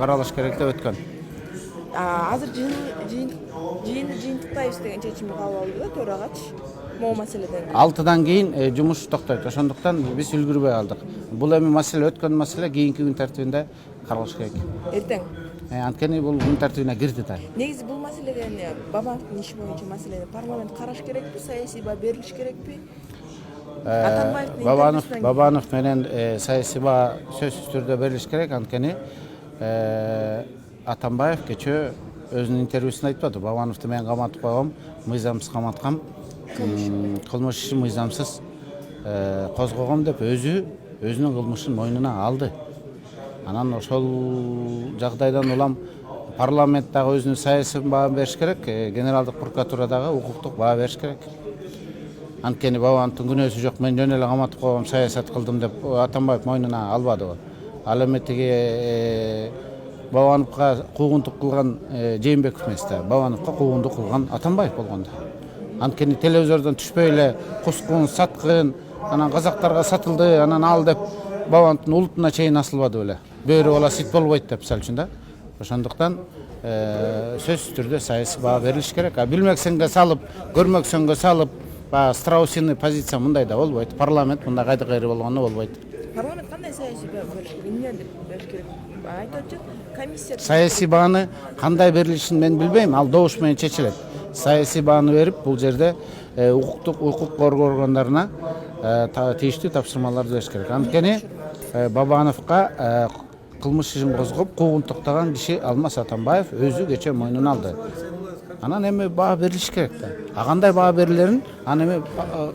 каралыш керек деп өткөн. Азыр жыйынды жыйынтыктайбыз деген чечимди кабыл алды да төрагачы. Могу маселеден 6-дан кийин жумуш токтойт. Ошондуктан биз үлгүрбөй калдык. Бул эми маселе өткөн маселе кийинки күн тартибинде каралыш керек. Эртең. Анткени бул күн тартибине кирди да. Негизи бул маселеден Бабановдун иши боюнча маселени парламент караш керекпи, саясий баа берилиш керекпи? Бабанов менен саясий баа сөзсүз түрдө берилиш керек. Анткени Атамбаев кечээ өзүнүн интервьюсунда айтпады. Бабановду мен каматып койгом, мыйзамсыз каматкам, кылмыш ишин мыйзамсыз козгогом деп өзүнүн кылмышын мойнуна алды. Анан ошол жагдайдан улам парламент дагы өзүнүн саясий баан бериш керек, генералдык прокуратура дагы укуктук баа бериш керек. Анткени Бабановдун күнөөсү жок, мен жөн эле каматып койгом, саясат кылдым деп Атамбаев мойнуна албадыбы. Ал эми тиги Бабановго куугунтук кылган Жээнбеков эмес да, Бабановго куугунтук кылган Атамбаев болгон да. Анткени телевизордон түшпөй эле кускун, саткын, анан казактарга сатылды, анан ал деп Бабановдун улутуна чейин асылбады беле. Бөөрү бала сит болбойт деп мисалы үчүн да. Ошондуктан сөзсүз түрдө саясий баа берилиш керек. Билмексеңге салып, көрмөксөңгө салып, страусиный позиция мындай да болбойт. Парламент мындай кайда кайры болгону болбойт. Парламент кандай саясий баа бериш керек? Эмне деп бериш керек? Айтып атат, комиссия. Саясий бааны кандай берилишин мен билбейм, ал добуш менен чечилет. Саясий бааны берип, бул жерде укук коргоо органдарына тийиштүү тапшырмаларды бериш керек. Анткени Бабановго кылмыш ишин козгоп, куугунтуктаган киши Алмаз Атамбаев өзү кечээ мойнуна алды. Анан эми баа берилиш керек да. Кандай баа берилерин, аны эми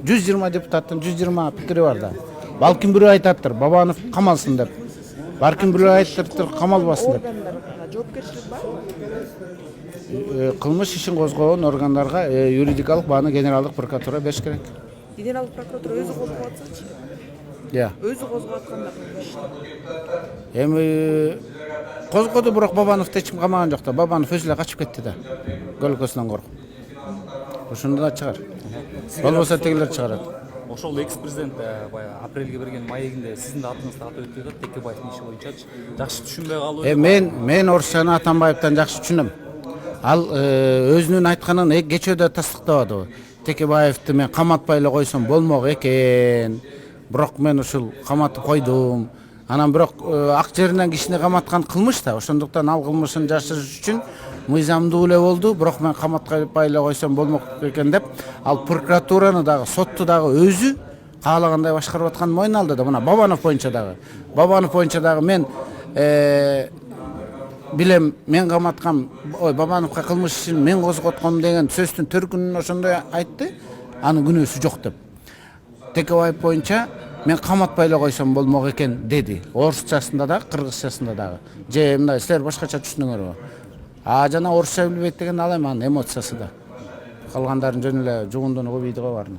120 депутаттын 120 пикири бар да. Балким бирөө айтаттыр, Бабанов камалсын деп. Балким бирөө айтаттыр, камалбасын деп. Органдарга жоопкерчилик бар? Кылмыш ишин козгогон органдарга юридикалык бааны генералдык прокуратура бериш керек. Генералдык прокуратура өзү козгоп атсачы? Өзү козгоп атканда эми козгоду, бирок Бабановду эч ким камаган жок да. Бабанов өзү эле качып кетти да. Көлөкөсүнөн коркуп. Ошондо да чыгар. Болбосо тегилер чыгарат. Ошол экс-президент баягы апрелге берген маегинде сиздин да атыңызды атап өтүп жатат, Текебаевдин иши боюнчачы. Жакшы түшүнбөй калуу. Мен Орусчаны Атамбаевдан жакшы түшүнөм. Ал өзүнүн айтканын кечөөдө тастыктабады. Текебаевди мен каматпай эле койсом болмок экен. Бирок мен ушул каматып койдум. Анан бирок ак жеринен кишини каматкан кылмыш да. Ошондуктан ал кылмышын жашырыш үчүн мыйзамдуу эле болду. Бирок мен каматпай эле койсом болмок экен деп, ал прокуратураны дагы, сотту дагы өзү каалагандай башкарып аткан мойнуна алды да. Мына Бабанов боюнча дагы мен билем, мен каматкам, Бабановго кылмыш ишин мен козготком деген сөздүн төркүнүн ошондой айтты. Анын күнөөсү жок деп. Текебаев боюнча мен каматпай эле койсом болмок экен деди. Орусчасында дагы, кыргызчасында дагы. Же мындай силер башкача түшүнүңөрбү? Жана орусча билбейт деген ал эми анын эмоциясы да. Калгандарын жөн эле жугундунуп ийди го баарына.